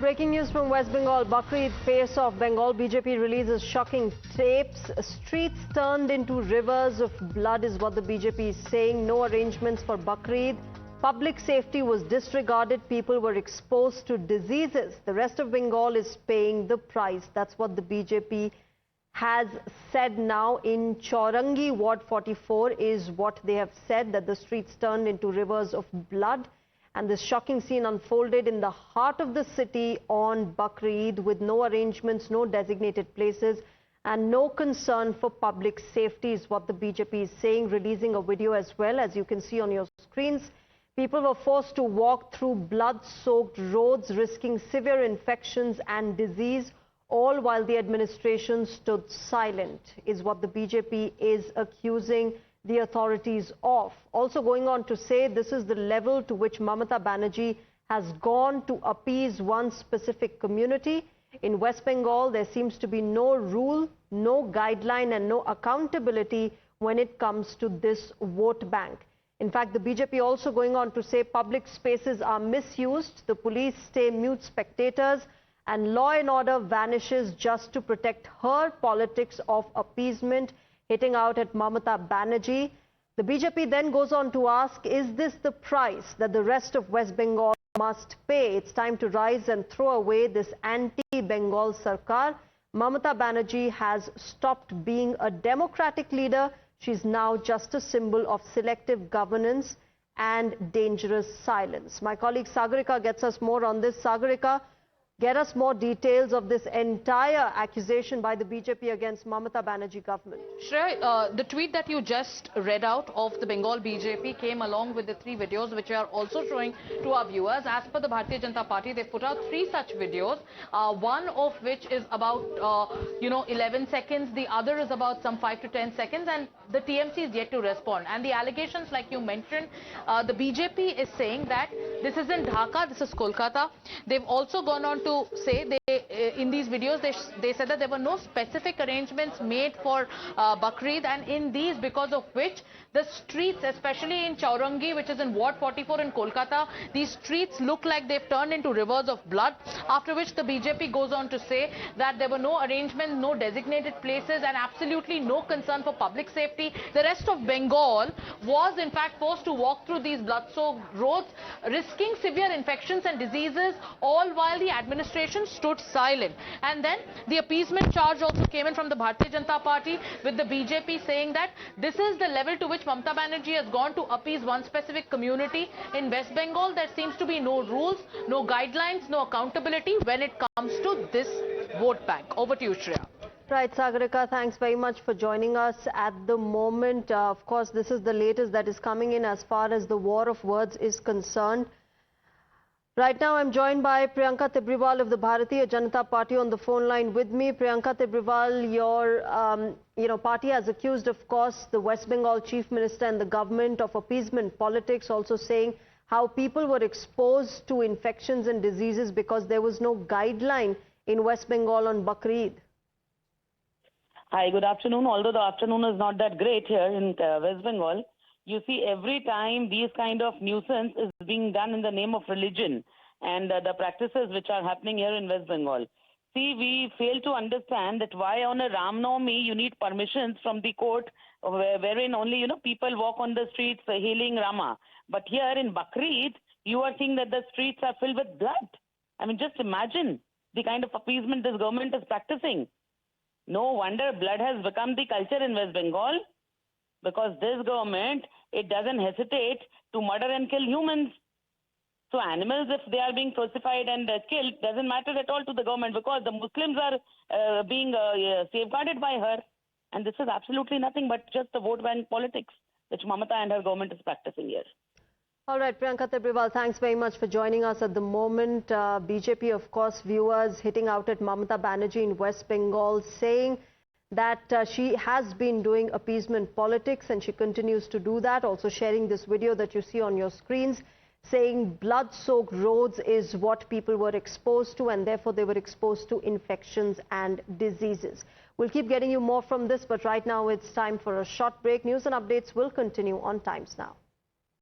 Breaking news from West Bengal. Bakrid face-off. Bengal BJP releases shocking tapes. Streets turned into rivers of blood is what the BJP is saying. No arrangements for Bakrid. Public safety was disregarded. People were exposed to diseases. The rest of Bengal is paying the price. That's what the BJP has said now in Chaurangi, Ward 44 is what they have said, that the streets turned into rivers of blood. And this shocking scene unfolded in the heart of the city on Bakrid with no arrangements, no designated places and no concern for public safety is what the BJP is saying, releasing a video as well. As you can see on your screens, people were forced to walk through blood-soaked roads, risking severe infections and disease, all while the administration stood silent, is what the BJP is accusing the authorities of. Also going on to say this is the level to which Mamata Banerjee has gone to appease one specific community. In West Bengal, there seems to be no rule, no guideline and no accountability when it comes to this vote bank. In fact, the BJP also going on to say public spaces are misused, the police stay mute spectators and law and order vanishes just to protect her politics of appeasement, hitting out at Mamata Banerjee. The BJP then goes on to ask, is this the price that the rest of West Bengal must pay? It's time to rise and throw away this anti-Bengal Sarkar. Mamata Banerjee has stopped being a democratic leader. She's now just a symbol of selective governance and dangerous silence. My colleague Sagarika gets us more on this. Sagarika, get us more details of this entire accusation by the BJP against Mamata Banerjee government. Shreya, the tweet that you just read out of the Bengal BJP came along with the 3 videos which we are also showing to our viewers. As per the Bharatiya Janata Party, they've put out 3 such videos, one of which is about 11 seconds, the other is about some 5 to 10 seconds, and the TMC is yet to respond. And the allegations, like you mentioned, the BJP is saying that this isn't Dhaka, this is Kolkata. They've also gone on to say in these videos they said that there were no specific arrangements made for Bakrid, and in these, because of which the streets, especially in Chaurangi, which is in Ward 44 in Kolkata, these streets look like they've turned into rivers of blood. After which the BJP goes on to say that there were no arrangements, no designated places and absolutely no concern for public safety. The rest of Bengal was in fact forced to walk through these blood-soaked roads, risking severe infections and diseases, all while the administration stood silent. And then the appeasement charge also came in from the Bharatiya Janata Party, with the BJP saying that this is the level to which Mamata Banerjee has gone to appease one specific community. In West Bengal, there seems to be no rules, no guidelines, no accountability when it comes to this vote bank. Over to you, Shreya. Right, Sagarika, thanks very much for joining us at the moment. Of course, this is the latest that is coming in as far as the war of words is concerned. Right now, I'm joined by Priyanka Tibrewal of the Bharatiya Janata Party on the phone line with me. Priyanka Tibrewal, your party has accused, of course, the West Bengal Chief Minister and the government of appeasement politics, also saying how people were exposed to infections and diseases because there was no guideline in West Bengal on Bakrid. Hi, good afternoon. Although the afternoon is not that great here in West Bengal, you see every time these kind of nuisance is being done in the name of religion and the practices which are happening here in West Bengal. See, we fail to understand that why on a Ram Navami you need permissions from the court wherein only, people walk on the streets hailing Rama. But here in Bakrid, you are seeing that the streets are filled with blood. I mean, just imagine the kind of appeasement this government is practicing. No wonder blood has become the culture in West Bengal, because this government, it doesn't hesitate to murder and kill humans. So animals, if they are being crucified and killed, doesn't matter at all to the government, because the Muslims are being safeguarded by her. And this is absolutely nothing but just the vote bank politics, which Mamata and her government is practicing here. All right, Priyanka Tibrewal, thanks very much for joining us at the moment. BJP, of course, viewers hitting out at Mamata Banerjee in West Bengal, saying that she has been doing appeasement politics and she continues to do that. Also sharing this video that you see on your screens, saying blood-soaked roads is what people were exposed to and therefore they were exposed to infections and diseases. We'll keep getting you more from this, but right now it's time for a short break. News and updates will continue on Times Now.